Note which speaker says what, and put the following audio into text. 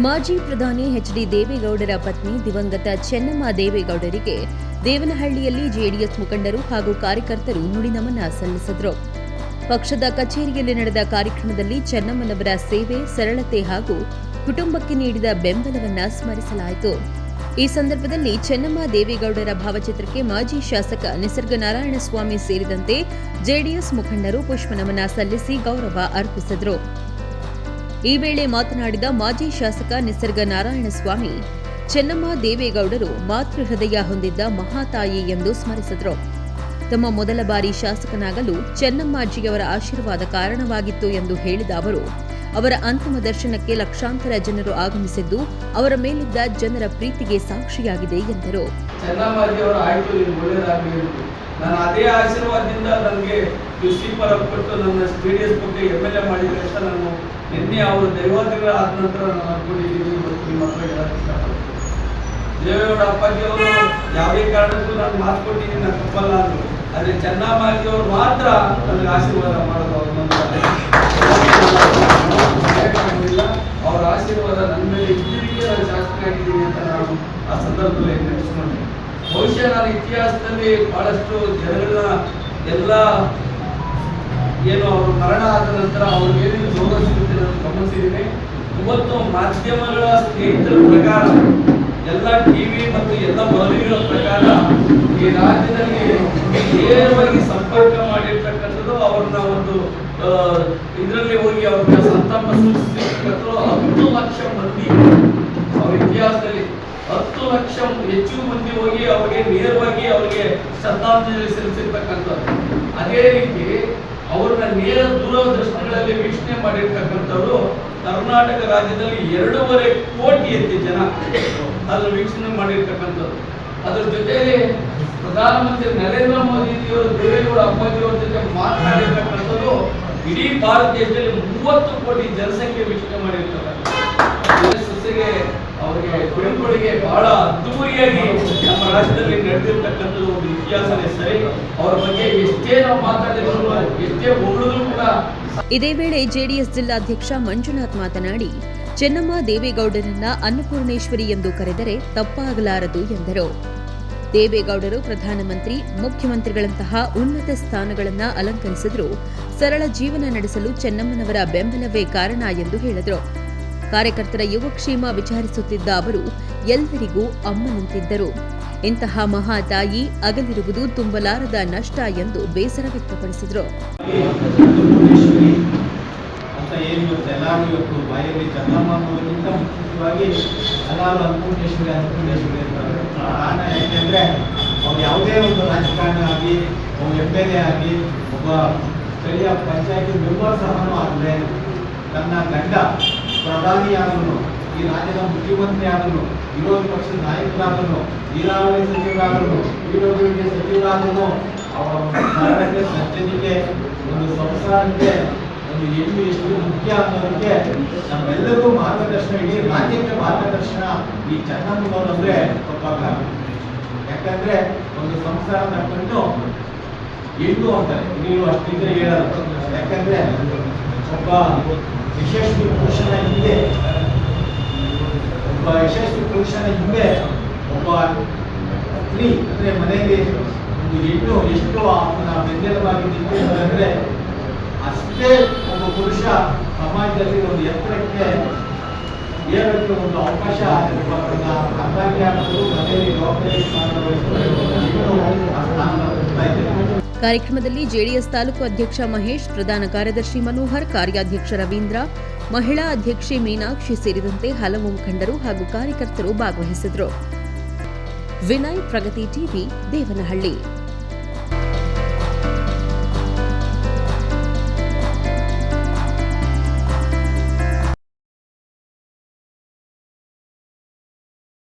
Speaker 1: ಮಾಜಿ ಪ್ರಧಾನಿ ಎಚ್.ಡಿ. ದೇವೇಗೌಡರ ಪತ್ನಿ ದಿವಂಗತ ಚೆನ್ನಮ್ಮ ದೇವೇಗೌಡರಿಗೆ ದೇವನಹಳ್ಳಿಯಲ್ಲಿ ಜೆಡಿಎಸ್ ಮುಖಂಡರು ಹಾಗೂ ಕಾರ್ಯಕರ್ತರು ನುಡಿನಮನ ಸಲ್ಲಿಸಿದರು. ಪಕ್ಷದ ಕಚೇರಿಯಲ್ಲಿ ನಡೆದ ಕಾರ್ಯಕ್ರಮದಲ್ಲಿ ಚೆನ್ನಮ್ಮನವರ ಸೇವೆ, ಸರಳತೆ ಹಾಗೂ ಕುಟುಂಬಕ್ಕೆ ನೀಡಿದ ಬೆಂಬಲವನ್ನು ಸ್ಮರಿಸಲಾಯಿತು. ಈ ಸಂದರ್ಭದಲ್ಲಿ ಚೆನ್ನಮ್ಮ ದೇವೇಗೌಡರ ಭಾವಚಿತ್ರಕ್ಕೆ ಮಾಜಿ ಶಾಸಕ ನಿಸರ್ಗ ನಾರಾಯಣಸ್ವಾಮಿ ಸೇರಿದಂತೆ ಜೆಡಿಎಸ್ ಮುಖಂಡರು ಪುಷ್ಪನಮನ ಸಲ್ಲಿಸಿ ಗೌರವ ಅರ್ಪಿಸಿದರು. ಈ ವೇಳೆ ಮಾತನಾಡಿದ ಮಾಜಿ ಶಾಸಕ ನಿಸರ್ಗ ನಾರಾಯಣಸ್ವಾಮಿ, ಚೆನ್ನಮ್ಮ ದೇವೇಗೌಡರು ಮಾತೃ ಹೃದಯ ಹೊಂದಿದ್ದ ಮಹಾತಾಯಿ ಎಂದು ಸ್ಮರಿಸಿದರು. ತಮ್ಮ ಮೊದಲ ಬಾರಿ ಶಾಸಕನಾಗಲು ಚೆನ್ನಮ್ಮಾಜಿಯವರ ಆಶೀರ್ವಾದ ಕಾರಣವಾಗಿತ್ತು ಎಂದು ಹೇಳಿದ ಅವರು, ಅವರ ಅಂತಿಮ ದರ್ಶನಕ್ಕೆ ಲಕ್ಷಾಂತರ ಜನರು ಆಗಮಿಸಿದ್ದು ಅವರ ಮೇಲಿದ್ದ ಜನರ ಪ್ರೀತಿಗೆ ಸಾಕ್ಷಿಯಾಗಿದೆ ಎಂದರು.
Speaker 2: ನಾನು ಅದೇ ಆಶೀರ್ವಾದದಿಂದ ನನಗೆ ಸ್ವೀಪರ್ ಕೊಟ್ಟು ನನ್ನ ಜೆಡಿಎಸ್ ಬಗ್ಗೆ MLA ಮಾಡಿದ್ರೆ ಅಂತ ನಾನು ನಿನ್ನೆ ಅವರು ದೈವಾಧೀನ ಆದ ನಂತರ ನಾನು ಅನ್ಕೊಂಡಿದ್ದೀನಿ. ನಿಮ್ಮ ಹತ್ರ ಹೇಳಕ್ಕೆ ಇಷ್ಟಪಡ್ತೀನಿ, ದೇವೇಗೌಡ ಅಪ್ಪಾಜಿಯವರು ಯಾವುದೇ ಕಾರಣಕ್ಕೂ ನಾನು ಮಾತು ಕೊಟ್ಟಿದ್ದೀನಿ, ನಾನು ತಪ್ಪಲ್ಲ ಅಂದರು. ಆದರೆ ಚೆನ್ನಮ್ಮಾಜಿಯವರು ಮಾತ್ರ ನನಗೆ ಆಶೀರ್ವಾದ ಮಾಡೋದು. ಅವ್ರ ಅವರ ಆಶೀರ್ವಾದ ನನ್ನ ಮೇಲೆ ಇದ್ದರಿಗೆ ನಾನು ಶಾಸಕ ಆಗಿದ್ದೀನಿ ಅಂತ ನಾನು ಆ ಸಂದರ್ಭದಲ್ಲಿ ನೆನೆಸ್ಕೊಂಡೆ. ಬಹುಶಃ ನಾನು ಇತಿಹಾಸದಲ್ಲಿ ಬಹಳಷ್ಟು ಜನಗಳನ್ನ ಎಲ್ಲ ಏನು ಅವರು ಮರಣ ಆದ ನಂತರ ಅವ್ರಿಗೆ ಏನೇನು ಗೌರವ ಸಿಗುತ್ತೆ ನಾನು ಗಮನಿಸಿದ್ದೀನಿ. ಇವತ್ತು ಮಾಧ್ಯಮಗಳ ಸ್ನೇಹಿತರ ಪ್ರಕಾರ, ಎಲ್ಲ ಟಿವಿ ಮತ್ತು ಎಲ್ಲ ವರದಿಗಳ ಪ್ರಕಾರ ಈ ರಾಜ್ಯದಲ್ಲಿ ನೇರವಾಗಿ ಸಂಪರ್ಕ ಮಾಡಿರ್ತಕ್ಕಂಥದ್ದು ಅವ್ರನ್ನ ಒಂದು ಇದರಲ್ಲಿ ಹೋಗಿ ಅವ್ರಿಗೆ ಸಂತಾಪ ಸೂಚಿಸಿರ್ತಕ್ಕಂಥದ್ದು 10 ಲಕ್ಷ ಮಂದಿ. ಅವ್ರ ಇತಿಹಾಸದಲ್ಲಿ 10 ಲಕ್ಷ ಹೆಚ್ಚು ಮಂದಿ ಹೋಗಿ ಅವರಿಗೆ ನೇರವಾಗಿ ಅವರಿಗೆ ಶ್ರದ್ಧಾಂಜಲಿ ಸಲ್ಲಿಸಿರ್ತಕ್ಕಂಥದ್ದು. ಅದೇ ರೀತಿ ಅವ್ರನ್ನ ನೇರ ದೂರದರ್ಶನಗಳಲ್ಲಿ ವೀಕ್ಷಣೆ ಮಾಡಿರ್ತಕ್ಕಂಥವ್ರು ಕರ್ನಾಟಕ ರಾಜ್ಯದಲ್ಲಿ 2.5 ಕೋಟಿ ಜನ ಅಲ್ಲಿ ವೀಕ್ಷಣೆ ಮಾಡಿರ್ತಕ್ಕಂಥದ್ದು. ಅದ್ರ ಜೊತೆಯಲ್ಲಿ ಪ್ರಧಾನಮಂತ್ರಿ ನರೇಂದ್ರ ಮೋದಿಜಿಯವರು ದೇವೇಗೌಡ ಅಪ್ಪಾಜಿಯವರ ಜೊತೆ ಮಾತನಾಡಿರ್ತಕ್ಕಂಥದ್ದು ಇಡೀ ಭಾರತ ದೇಶದಲ್ಲಿ 30 ಕೋಟಿ ಜನಸಂಖ್ಯೆ ವೀಕ್ಷಣೆ ಮಾಡಿರ್ತಕ್ಕಂಥದ್ದು. ಸೊಸೆಗೆ ಅವರಿಗೆ ಕುಟುಂಬಗಳಿಗೆ ಬಹಳ ಅದ್ದೂರಿಯಾಗಿ ನಮ್ಮ ರಾಜ್ಯದಲ್ಲಿ ನಡೆದಿರ್ತಕ್ಕಂಥದ್ದು ಒಂದು ಇತಿಹಾಸನೇ ಸರಿ. ಅವರ ಬಗ್ಗೆ ಎಷ್ಟೇ ನಾವು ಮಾತಾಡಿದ್ರು, ಎಷ್ಟೇ ಹೊಗಳಿದ್ರು ಕೂಡ.
Speaker 1: ಇದೇ ವೇಳೆ ಜೆಡಿಎಸ್ ಜಿಲ್ಲಾಧ್ಯಕ್ಷ ಮಂಜುನಾಥ್ ಮಾತನಾಡಿ, ಚೆನ್ನಮ್ಮ ದೇವೇಗೌಡರನ್ನ ಅನ್ನಪೂರ್ಣೇಶ್ವರಿ ಎಂದು ಕರೆದರೆ ತಪ್ಪಾಗಲಾರದು ಎಂದರು. ದೇವೇಗೌಡರು ಪ್ರಧಾನಮಂತ್ರಿ, ಮುಖ್ಯಮಂತ್ರಿಗಳಂತಹ ಉನ್ನತ ಸ್ಥಾನಗಳನ್ನು ಅಲಂಕರಿಸಿದ್ರು. ಸರಳ ಜೀವನ ನಡೆಸಲು ಚೆನ್ನಮ್ಮನವರ ಬೆಂಬಲವೇ ಕಾರಣ ಎಂದು ಹೇಳಿದರು. ಕಾರ್ಯಕರ್ತರ ಯೋಗಕ್ಷೇಮ ವಿಚಾರಿಸುತ್ತಿದ್ದ ಅವರು ಎಲ್ಲರಿಗೂ ಅಮ್ಮನಂತಿದ್ದರು. ಇಂತಹ ಮಹಾತಾಯಿ ಅಗಲಿರುವುದು ತುಂಬಲಾರದ ನಷ್ಟ ಎಂದು ಬೇಸರ ವ್ಯಕ್ತಪಡಿಸಿದರು.
Speaker 3: ಯಾವುದೇ ಒಂದು ರಾಜಕಾರಣ ಆಗಿ MLA ಆಗಿ ಒಬ್ಬ ಸ್ಥಳೀಯ ಪಂಚಾಯತಿ ಮೆಂಬರ್ ಸಹ ಆದರೆ ತನ್ನ ಗಂಡ ಪ್ರಧಾನಿಯಾದನು, ಈ ರಾಜ್ಯದ ಮುಖ್ಯಮಂತ್ರಿ ಆದನು, ವಿರೋಧ ಪಕ್ಷದ ನಾಯಕರಾದನು, ನೀರಾವರಿ ಸಚಿವರಾದನು, PWD ಸಚಿವರಾದನು, ಅವರ ಸರಳತೆ, ಸಜ್ಜನಿಕೆ, ಒಂದು ಸಂಸಾರಕ್ಕೆ ಒಂದು ಹೆಣ್ಣು ಎಷ್ಟು ಮುಖ್ಯ ಅನ್ನೋದಕ್ಕೆ ನಮ್ಮೆಲ್ಲರಿಗೂ ಮಾರ್ಗದರ್ಶನ, ಇಡೀ ರಾಜ್ಯಕ್ಕೆ ಮಾರ್ಗದರ್ಶನ ಈ ಚೆನ್ನಮ್ಮನವರು ಅಂದ್ರೆ ತಪ್ಪಾಗಲ್ಲ. ಯಾಕಂದ್ರೆ ಒಂದು ಸಂಸಾರ ನಡ್ಕೊಂಡು ಹೆಣ್ಣು ಅಂತಾರೆ, ನೀವು ಅಷ್ಟಿದ್ರೆ ಹೇಳೋದು. ಯಾಕಂದ್ರೆ ಒಬ್ಬ ಯಶಸ್ವಿ ಪುರುಷನ ಹಿಂದೆ ಒಬ್ಬ ಸ್ತ್ರೀ ಅಂದ್ರೆ ಮನೆಯಲ್ಲಿ ಒಂದು ಹೆಣ್ಣು ಎಷ್ಟು ಅವನ ಬೆಂಬಲವಾಗಿ ನಿಂತಿದ್ದಾರೆ, ಅಷ್ಟೇ ಒಬ್ಬ ಪುರುಷ ಸಮಾಜದಲ್ಲಿ ಒಂದು ಎತ್ತರಕ್ಕೆ ಏಳಕ್ಕೆ ಒಂದು ಅವಕಾಶ ಮನೆಯಲ್ಲಿ ಜವಾಬ್ದಾರಿ
Speaker 1: ಕಾರ್ಯಕ್ರಮದಲ್ಲಿ ಜೆಡಿಎಸ್ ತಾಲೂಕು ಅಧ್ಯಕ್ಷ ಮಹೇಶ್, ಪ್ರಧಾನ ಕಾರ್ಯದರ್ಶಿ ಮನೋಹರ್, ಕಾರ್ಯಾಧ್ಯಕ್ಷ ರವೀಂದ್ರ, ಮಹಿಳಾ ಅಧ್ಯಕ್ಷೆ ಮೀನಾಕ್ಷಿ ಸೇರಿದಂತೆ ಹಲವು ಮುಖಂಡರು ಹಾಗೂ ಕಾರ್ಯಕರ್ತರು ಭಾಗವಹಿಸಿದರು. ವಿನಯ್, ಪ್ರಗತಿ ಟಿವಿ, ದೇವನಹಳ್ಳಿ.